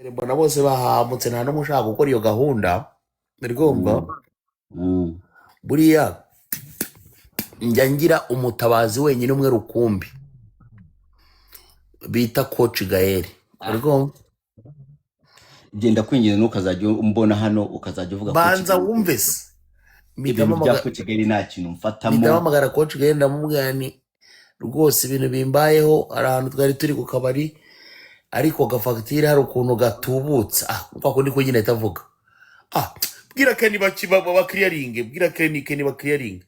mbona bose bahamutse nta n'umwe ushaka gukora iyo gahunda rwumva buriya njya ngira umutabazi wenyine umwe rukumbi bita Coach Gael rwumva genda kwinjiza nukazajya umbona hano ukazajya uvuga banza wumve se ibintu bya Coach Gael nta kintu mfatamo ndamamagara Coach Gael ndamubwira ni rwose ibintu bimbayeho ari ahantu twari turi ku kabari ariko gafagitire hari ukuntu gatubutse kwa kundi ko nyine itavuga bwira Kenny bakiriyaringe bwira Kenny bakiriyaringe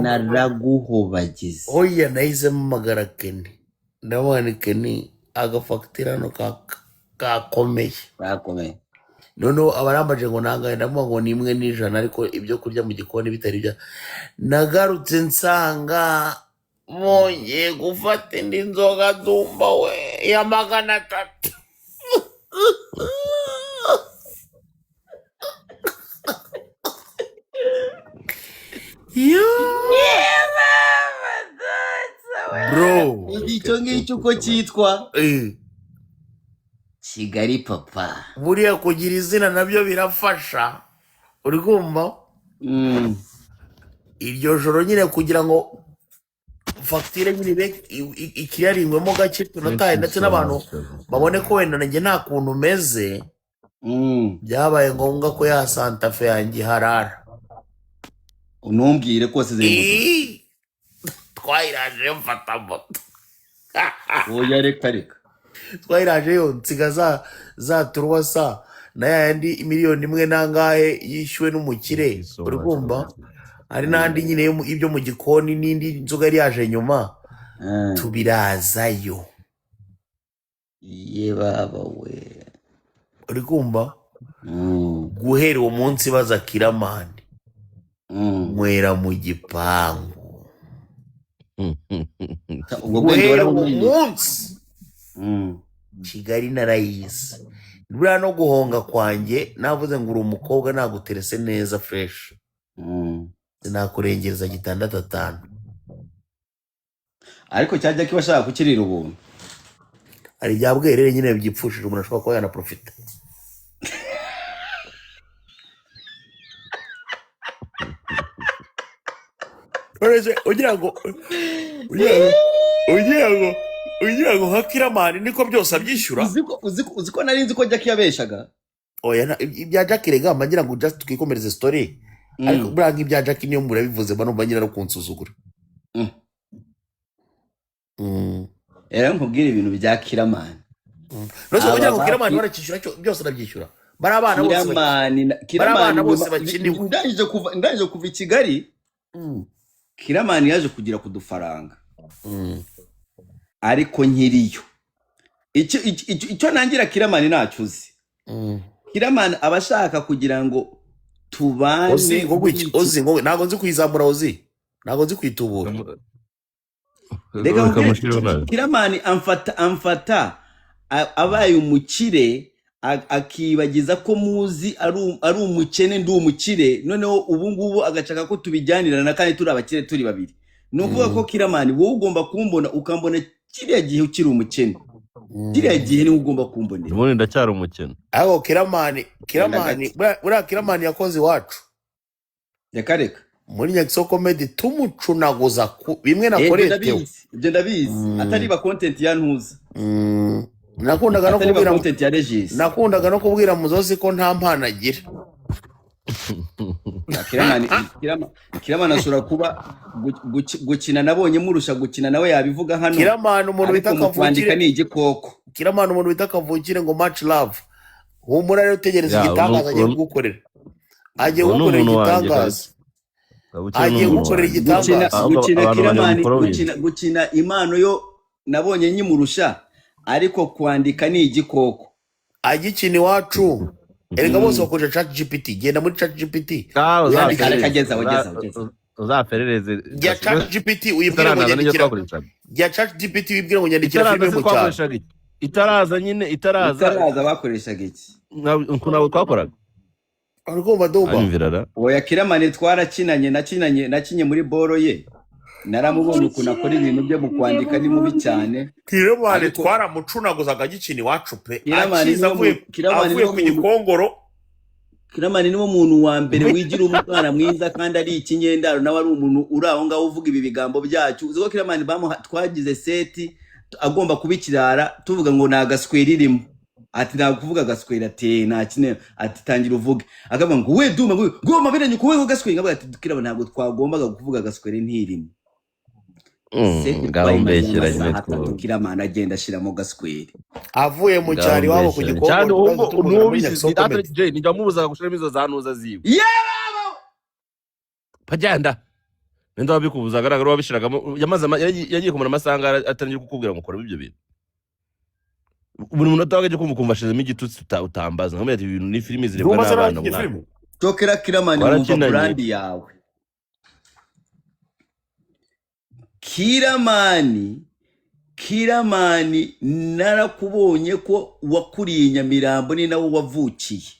naraguhobagize oya nahize mpamagara Kenny ndabona Kenny agafagitire hano kakomeye noneho abarambaje ngo nangaye ndamuha ngo ni imwe n'ijana ariko ibyo kurya mu gikoni bitari bya nagarutse nsanga Monye gufata indi nzoga dumba we ya 300 bro icyo ngicyo uko cyitwa Kigali papa buriya kugira izina nabyo birafasha uri kumva iryo joro nyine kugira ngo fagitire nyine ikiyaringwemo gake tunataye ndetse n'abantu babone ko wenda nanjye nta kuntu meze byabaye ngombwa ko ya Santa Fe yanjye harara unumbwire kose zenguka twayiraje mfata moto oya reka twayiraje yo nsiga za turuwasa na yandi miliyoni imwe nangahe yishyuwe n'umukire uri kumva hari n'andi nyine ibyo mu gikoni n'indi nzoga yari yaje nyuma tubirazayo ye baba we uri kumva guhera uwo munsi baza Kiramani mwera mu gipangu guhera uwo munsi Kigali narayizi buriya no guhonga kwanjye navuze ngo uri umukobwa naguterese neza fresh sinakurengeza 6-5 ariko cyajya kibashaka kukirira ubuntu ari bya bwerere nyine byipfushije umuntu ashobora kuba yana profita ugira ngo nka Kiramani niko byose abyishyura uziko nari nzi ko Jack yabeshaga oya ibya Jack regamba ngira ngo just twikomereze story ariko buriya nk'ibya Jack niyo murabivuze banumva nyina no kunsuzugura era nkubwira ibintu bya Kiramani no ugira ngo Kiramani barakishyura byose arabyishyura bari abana bose bakiniwe ndangije kuva i Kigali Kiramani yaje kugira kudufaranga ariko nkiriyo icyo nangira Kiramani nacuze Kiramani abashaka kugira ngo tubane ozi ngo nago nzi kwizamura ozi nago nzi kwitubura Kiramani amfata abaye umukire akibagiza ko muzi ari umukene ndi umukire noneho ubu ngubu agacaka ko tubijyanirana kandi turi abakire turi babiri nuvuga ko Kiramani wowe ugomba kumbona ukambona kiriya gihe ukiri umukene kiriya gihe ni ugomba kumbonera ubundi ndacyari umukene aho Kiramani buriya Kiramani yakoze iwacu reka muri Nyakiso comedy tumucunaguza bimwe nakoretewe ibyo ndabizi atari ba content ya ntuza nakundaga no kubwira muzozi ko nta mpano agira Kiramani ashobora kuba gukina nabonye murusha gukina nawe yabivuga hano Kiramani umuntu bita Kavukire ni igikoko Kiramani umuntu bita Kavukire ngo much love humura rero utegereza igitangaza agiye kugukorera agiye gukorera igitangaza agiye gukorera igitangaza gukina Kiramani gukina impano yo nabonye nyimurusha ariko kwandika ni igikoko agikina iwacu erega bose bakoresha ChatGPT genda muri ChatGPT uzaperereze ya ChatGPT uyibwira ngo nyandikira ya ChatGPT uyibwira ngo nyandikira filime mu cyaro itaraza bakoreshaga iki nabo twakoraga ariko badoba oya Kiramani twarakinanye nakinye muri boro ye naramubonye ukuntu akora ibintu bye mu kwandika ni mubi cyane. Kiramani Ariko twaramucunaguzaga gikini wacu pe Kiramani akiza avuye ku gikongoro. Kiramani niwo muntu wa mbere wigira umwana mwiza kandi ari ikinyendaro nawe ari umuntu uri aho ngaho uvuga ibi bigambo byacu. Uziko Kiramani twagize seti agomba kubikirara tuvuga ngo nagaswera irimo. Ati nakuvuga gaswera ati nta kinene ati tangira uvuge. Akavuga ngo we duma ngo mabiranye kuwe gaswera ngavuga ati Kiramani ntabwo twagombaga kuvuga gaswera ntirimo. Ngambeshyira nyine ko Kiramani agenda ashiramo gaswera. Avuye mu cyari wabo ku gikongoro. Cyane ubwo nubizi data J ni jamubuza gushiramo izo zanuza ziwe. Yebabo. Pajyanda. Nenda wabikubuza agaragara wabishiragamo yamaze yagiye kumara amasanga atangiye kukubwira ngo kora ibyo bintu. Buri muntu atagaje kumva shizemo igitutsi utambaza nkamwe ati ibintu ni filimi zirebwa n'abana mwana. Tokera Kiramani mu brand yawe. Kiramani narakubonye ko wakuriye Nyamirambo ni nawe wavukiye.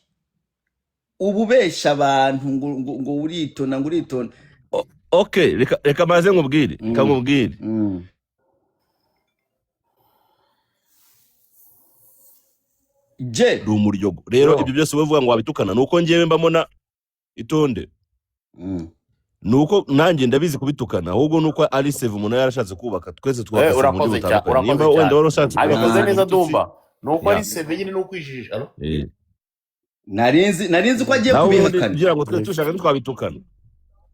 Ububesha abantu ngo uritona. Okay, reka maze nkubwire, nkubwire. Je rumuryogo. Rero ibyo byose bavuga ngo wabitukana nuko ngiye mbamona itonde. Nuko nanjye ndabizi kubitukana ahubwo nuko ari save umuntu yarashatse kubaka twese twakase mu butaka. Nimba wenda warashatse abikoze neza Dumba. Nuko ari save nyine no kwijijisha no? Narinzi ko agiye kubihakana. Kugira ngo twe tushaka twabitukana.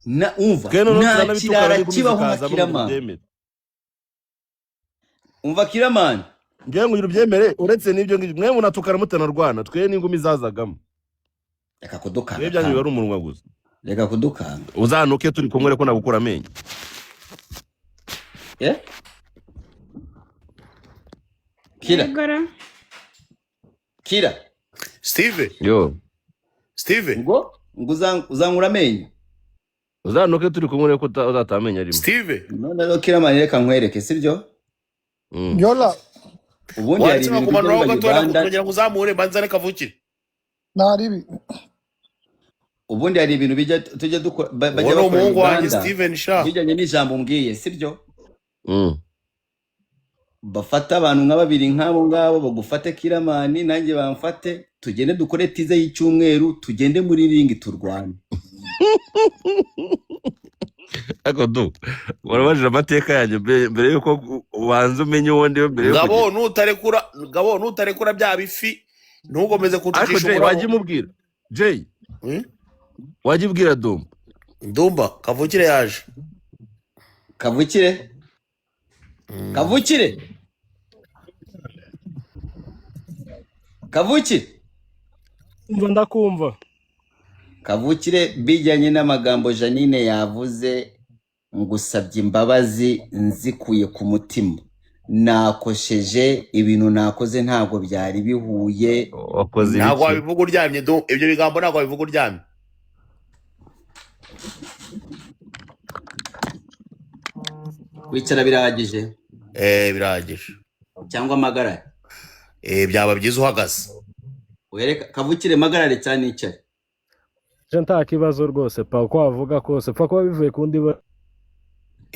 Na umva nta kirara kibaho Kiramani. Umva Kiramani ngiye ngo ubyemere uretse n'ibyo mwe munatukana mutanarwana twe n'ingumi zazagamo. Reka kudukanga. Mwe byanyu bari umunwa gusa. Reka kudukanga. Uzanuke turi kumwe ko nagukura amenyo. Kira. Steve. Yo. Steve. Ngo uzankura amenyo. Uzanuke turi kumwe ko uzatamenya arimo. Steve. None rero Kiramani reka nkwereke sibyo? Yola. Ubundi ari ibintu kugira ngo uzamure banzane kavukire. Naribi. Ubundi hari ibintu bijya tujya dukora bajya bakora umuhungu wanjye Steven Sha. Bijyanye n'ijambo mbwiye sibyo? Bafata abantu nka babiri nk'abo ngabo bagufate Kiramani nanjye bamfate tugende dukore tize y'icyumweru tugende muri ring turwane. Akodo warabajije amateka yanjye mbere yuko ubanza umenye wonde mbere yuko Gabo nutarekura bya bifi ntugomeze kutukisha umurabo. Waje mubwira Jay waje bwira Dumba kavukire yaje kavukire umva ndakumva Kavukire bijyanye n'amagambo Janine yavuze ngusabye imbabazi nzikuye ku mutima. Nakosheje ibintu nakoze ntabwo byari bihuye. Ntabwo wabivuga uryamye ibyo bigambo ntabwo wabivuga uryamye. Kwicara birahagije? Birahagije. Cyangwa amagarare? Byaba byiza uhagaze. Wereka Kavukire magarare cyane icare. Nta kibazo rwose pa uko wavuga kose pa kuba bivuye kundi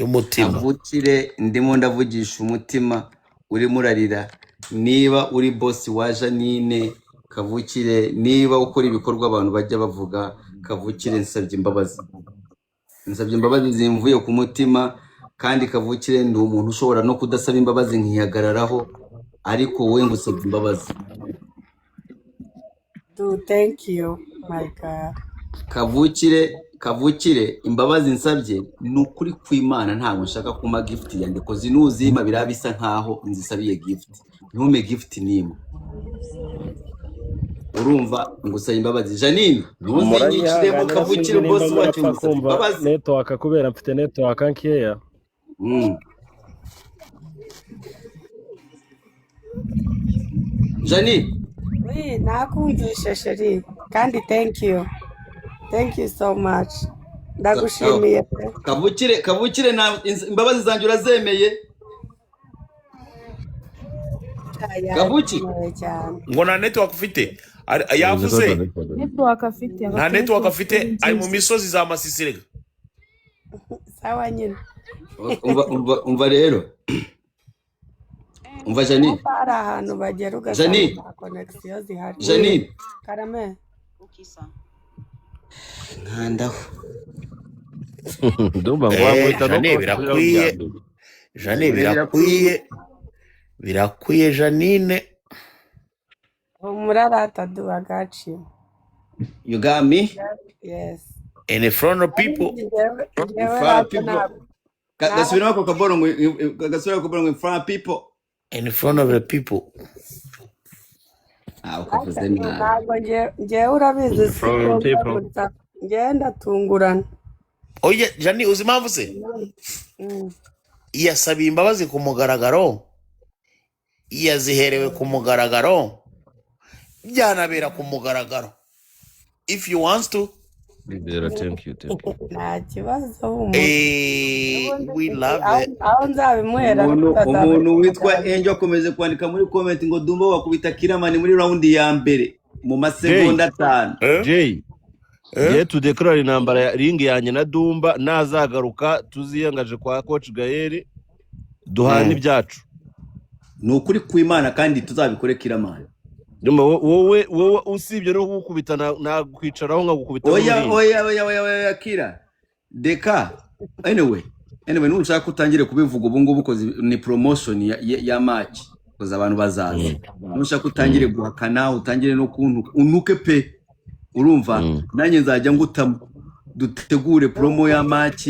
umutima. Kavukire ndimo ndavugisha umutima urimo urarira. Niba uri boss wa Janine Kavukire, niba ukora ibikorwa abantu bajya bavuga Kavukire nsabye imbabazi zimvuye ku mutima. Kandi Kavukire ndi umuntu ushobora no kudasaba imbabazi nkihagararaho ariko wowe ngusabye imbabazi. Thank you my God. Kavukire imbabazi nsabye nukuri kw'Imana ntabwo nshaka kuma gift yanjye ko zinuzima birabisa nkaho nzisabiye gift. Ntume gift nimwe. Urumva ngusaba imbabazi Janine ntuzinyiciremo Kavukire boss wacu imbabazi. Network kubera mfite network nkeya. Janine. Oui, nakumvisha sheri kandi thank you so much. Ndagushimiye. Kavukire na imbabazi zanjye urazemeye? Kavukire ngo na network ufite yavuze nta network afite ari mu misozi za Masisirega. Sawa nyine umva rero umva Janine hari ahantu bagera Janine ugasanga connection zihari. Janine Karame. nkandaho ndumva ngo wakwita no Jane birakwiye. Jane birakwiye Janine. Umurarata duha gaci. you got me Yes. And in front of people. gasubiramo ako kaboro ngo in front of people In front of the people. ukavuze nabi Ntabwo ngewe urabizi From people. ngenda tungurana. Oye Jani uzi impamvu se? Yasabiye imbabazi ku mugaragaro. Yaziherewe ku mugaragaro. Byanabera ku mugaragaro. If you want to. Thank you. Nta kibazo We love it. aho nzabimuhera umuntu witwa Angel akomeze kwandika muri comment ngo Dumba wakubita Kiramani muri round ya mbere mu masegonda 5 Jay ye tudeclare intambara ya ring yanjye na Dumba nazagaruka tuziyangaje kwa coach Gaël duhana ibyacu nukuri kw'Imana kandi tuzabikore Kiramani Dumba wowe usibye no gukubita na kwicaraho nka gukubita oya Kira deka anyway nushaka utangire kubivuga ubu ngubu koze ni promotion ya match koza abantu bazaza nushaka utangire guhakana utangire no kuntu unuke pe urumva nanjye nzajya ngutamo dutegure promo ya match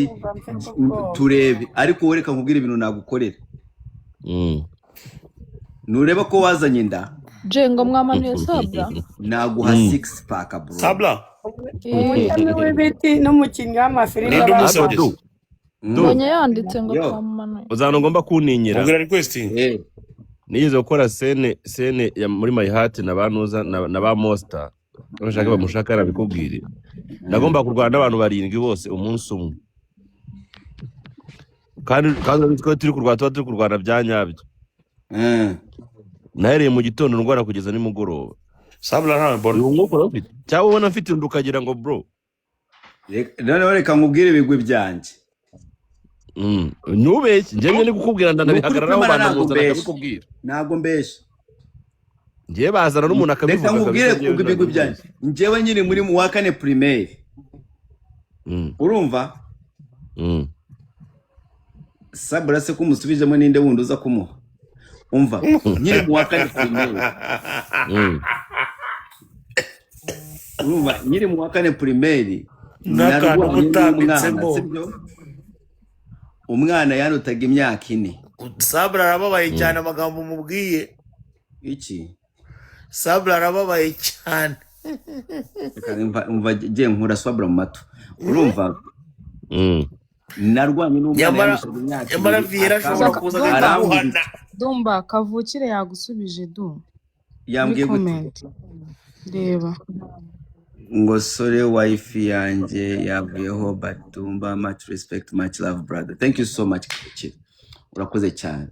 turebe ariko wereka nkubwire ibintu nagukorera nureba ko wazanye nda Jengo mwamanuye Sabla naguha 6 pack bro Sabla umukinnyi w'ibiti n'umukinnyi w'amafilime mbonye yanditse ngo twamanuye uzana ngomba kuninyira Ongera request. niyize gukora scene ya muri My Heart na banuza na ba Monster bashaka bamushaka arabikubwire nagomba kurwana n'abantu barindwi bose umunsi umwe kandi turi kurwana bya nyabyo nahereye mu gitondo ndwara kugeza nimugoroba Sabla nta mbona cyangwa ubona mfite ndukagira ngo bro none reka nkubwire ibigwi byanjye nubeshye njye ni gukubwira ndanabihagararaho banamuzana akabikubwira ntabwo mbeshe ngiye bazana n'umuntu akabivuga reka nkubwire ku ibigwi byanjye njyewe nyiri muri mu wa 4 primaire urumva Sabra se kumusubijemo ninde wundi uza kumuha umva nyiri mu wa 4 primaire urumva nyiri mu wa 4 primaire n'akantu mutambitsemo umwana yanutaga imyaka 4 Sabra arababaye cyane amagambo mubwiye iki Sabra arababaye cyane umva giye nkura Sabra mu mato urumva narwanye n'umwana yamara Viera ashobora kuza aramuhana Dumba kavukire yagusubije yambwiye gute reba ngo sore wife yanjye yavuyeho but Dumba much respect much love brother thank you so much Kavukire urakoze cyane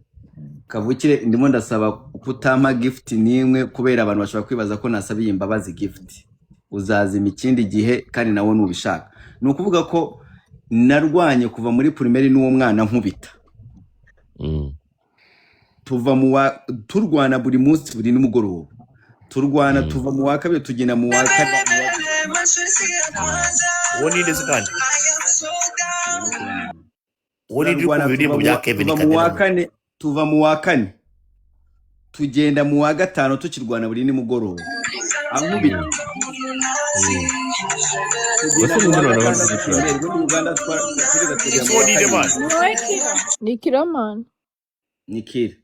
Kavukire ndimo ndasaba kutampa gift nimwe kubera abantu bashobora kwibaza ko nasabiye imbabazi gift uzazima ikindi gihe kandi nawe nubishaka nukuvuga ko narwanye kuva muri primaire n'uwo mwana nkubita tuva turwana buri munsi buri nimugoroba turwana tuva mu wa kabiri tugena mu wa kane woni ndetse kandi woni ndikubiri mu bya Kevin Kadena tuva mu wa kane tugenda mu wa gatano tukirwana buri nimugoroba ankubita ni Kiramani Nikira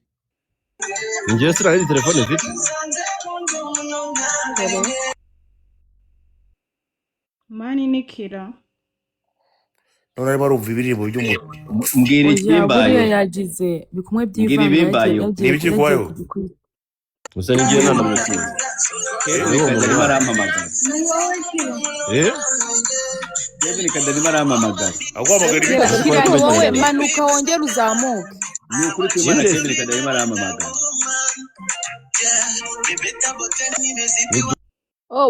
njye sira telefone mfite mani Nikira none arimo arumva ibiririmbo by'umuntu mbwira ikimbaye yagize bikumwe by'ivanga n'ibiki kwayo gusa ningiye nana mu kintu Kevin arampamagara Kevin Kadani arampamagara agwamagara wowe manuka wongera uzamuke ni ukuri kw'Imana Kevin Kadani arampamagara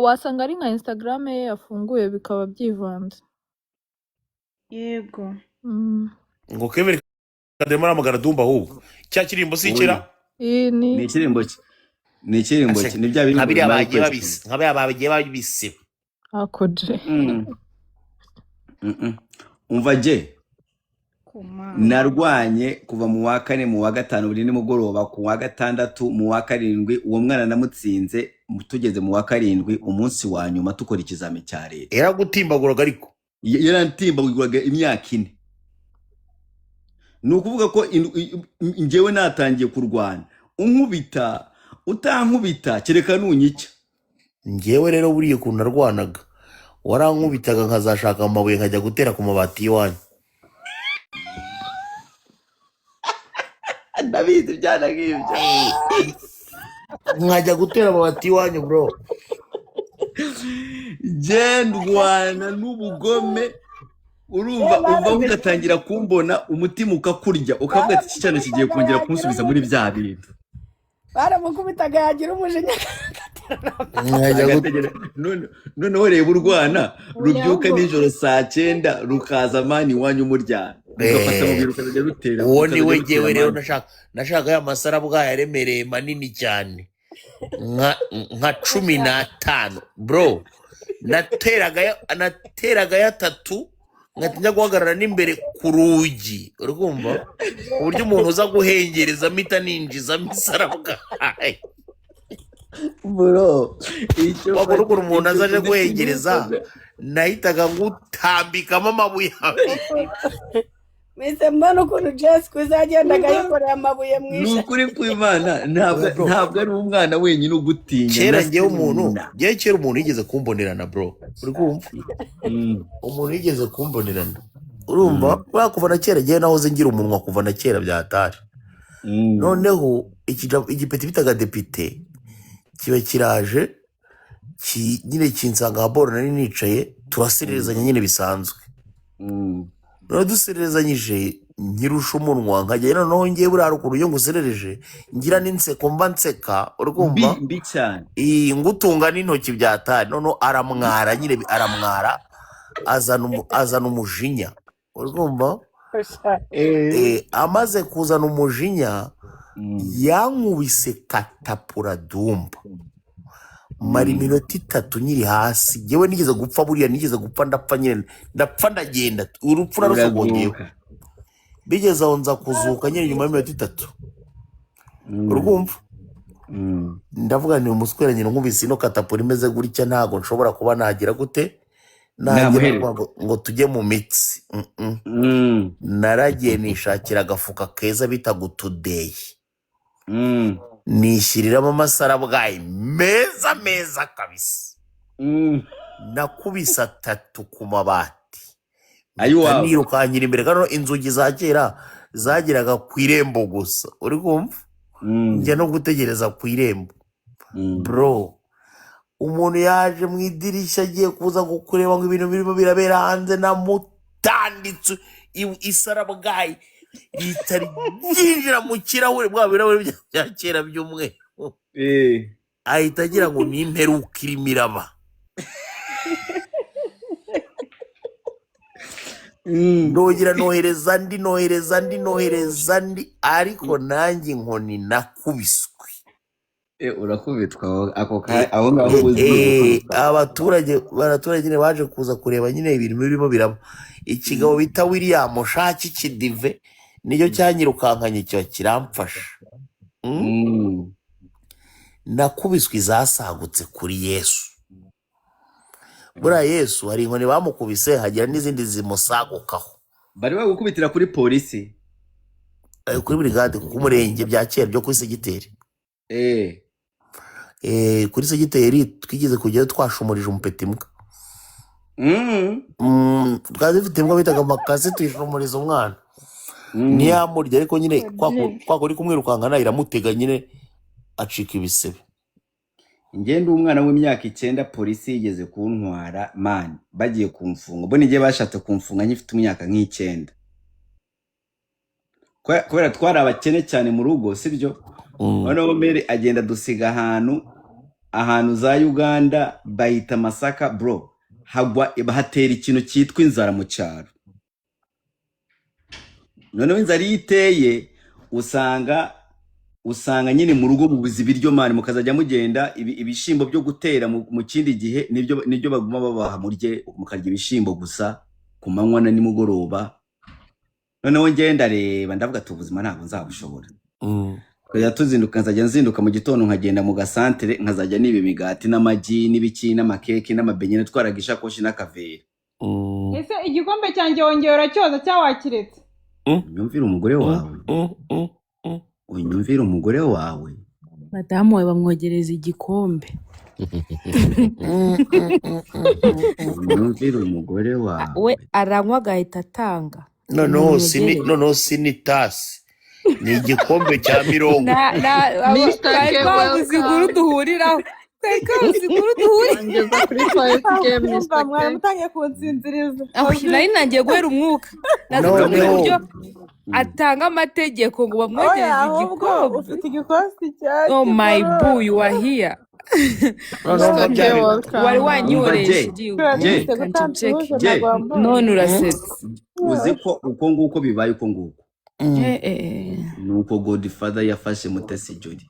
wasanga ari nka Instagram ye yafunguye bikaba byivanze yego ngo Kevin kademo aramagana Dumba ahubwo cya kirimbo oya sikira iyi ni ni ikirimbo cye ni ikirimbo cye ni bya nka birimbo biriya bimara bagiye ukwezi babise kumwe nka biriya bagiye babisiba akoje. umva je Kumana. narwanye kuva mu wa kane mu wa gatanu buri nimugoroba ku wa gatandatu mu wa karindwi uwo mwana namutsinze tugeze mu wa karindwi umunsi wa nyuma tukora ikizami cya leta yaragutimbaguraga ariko yarantimbaguraga imyaka 4 ni ukuvuga ko njyewe natangiye kurwana unkubita utankubita kereka nunyica njyewe rero buriye ukuntu narwanaga warankubitaga nkazashaka amabuye nkajya gutera ku mabati y'iwanyu ndabizi byana nk'ibyo nkajya gutera amabati y'iwanyu bro je ndwana n'ubugome urumva uva ugatangira kumbona umutima ukakurya ukavuga ati cyane kigiye kongera kunsubiza muri bya bintu baramukubitaga yagira umujinya noneho reba urwana rubyuka nijoro saa 9 rukaza mani iwanyu muryana ugafata mu biro ukajya rutera uwo ni we jyewe rero nashaka ya masara bwayo yaremereye manini cyane nka 15 bro nateraga ya 3 ngatinya guhagarara n'imbere ku rugi urumva uburyo umuntu uza guhengereza mita ninjiza misara bwayo bro wabura umuntu azaje guhengereza nahitaga ngutambikamo amabuye Mise mbona ukuntu Jess kuzagendaga yikoreye amabuye ni mwisha ukuri kw'Imana ntabwo ari umwana wenyine ugutinya kera ngewe umuntu yigeze kumbonerana bro uri kumva umuntu yigeze kumbonerana urumva kuva na kera ngewe nahoze ngira umunwa kuva na kera byatari noneho igipeti bitaga depite kiba kiraje nyine kinsanga haboro nari nicaye turasererezanya nyine bisanzwe none dusererezanyije nkirusha umunwa nkajya noneho ngewe buriya rukuru iyo nguserereje ngira n'inseko mba nseka urumva mbi cyane ngutunga n'intoki byatari noneho aramwara nyine aramwara azana umujinya urumva amaze kuzana umujinya yankubise katapura Dumba mara iminota 3 nyiri hasi ngewe nigeze gupfa buriya nigeze gupfa ndapfa nyine ndapfa ndagenda urupfu narusogongeye bigeze aho nza kuzuka nyine nyuma y'iminota 3 urumva ndavuga ni umuswera nyine nkubise ino katapura imeze gutya ntago nshobora kuba nagira gute nagira ngo tujye mu mitsi naragiye nishakira agafuka keza bita gutudeyi nishiriramo amasara bwayi meza kabisa nakubisa 3 ku mabati nirukankira imbere kandi inzugi za kera zagiraga ku irembo gusa uri kumva njya no gutegereza ku irembo bro umuntu yaje mu idirishya agiye kuza kukureba ngo ibintu birimo birabera hanze namutanditse isara bwayi ritari ryinjira mu kirahure bwa birahure bya kera by'umweru ahita agira ngo ni imperuka irimo iraba ndogira nohereza ndi ariko nanjye inkoni nakubiswe urakubitwa aho ngaho abaturage nyine baje kuza kureba nyine ibintu birimo biraba ikigabo bita William Shaki Kidive niyo cyanyirukankanye kiba kiramfasha nakubiswe izasagutse kuri Yesu buriya Yesu hari inkoni bamukubise hagira n'izindi zimusagukaho bari bagukubitira kuri polisi kuri brigade ku murenge bya kera byo kuri segiteri kuri segiteri twigeze kujyayo twashumurije umupeti mbwa twari dufite imbwa bitaga amakasi tuyishumuriza umwana ntiyamurya ariko nyine kwa kuri kumwirukankana iramutega nyine acika ibisebe ngende umwana w'imyaka 9 polisi yigeze kuntwara man bagiye kumfunga bo nige bashatse kumfunga nyifite imyaka nk'ikenda kubera twari abakene cyane mu rugo sibyo noneho mere agenda dusiga ahantu za Uganda bayita Masaka bro hagwa hatera ikintu cyitwa inzara mu cyaro noneho inzara iyo iteye usanga nyine mu rugo mubuze ibiryo mani, mukazajya mugenda ibishimbo byo gutera mu kindi gihe nibyo baguma babaha murye, mukarya ibishimbo gusa ku manywa na nimugoroba. Noneho ngenda reba ndavuga ati ubuzima ntabwo nzabushobora. Kujya tuzinduka, nkazajya nzinduka mu gitondo nkagenda mu gasantere, nkazajya niba imigati n'amagi n'ibiki n'amakeke n'amabenye, natwaraga ishakoshi n'akavera. Ese igikombe cyanjye wongera cyoza cyawakiretse? Unyumvira umugore wawe. Unyumvira umugore wawe. Madamu we bamwogereza igikombe. Unyumvira umugore wawe. We aranywa agahita atanga. Noneho sini tasi. Ni igikombe cya mirongo. Babuze inkuru duhuriraho. Ngeza kuri 5K Mr. Mwaramutangiye kunsinziriza. Nari nangiye guhera umwuka. Nazuka uburyo atanga amategeko ngo bamwogereze igikombe. Ufite igikosi cyane. Oh my boo, you are here. Wari wanyoresha igihugu. None urasetse. Uzi ko uko nguko bibaye uko nguko. Nuko Godfather yafashe Mutesi Jolly.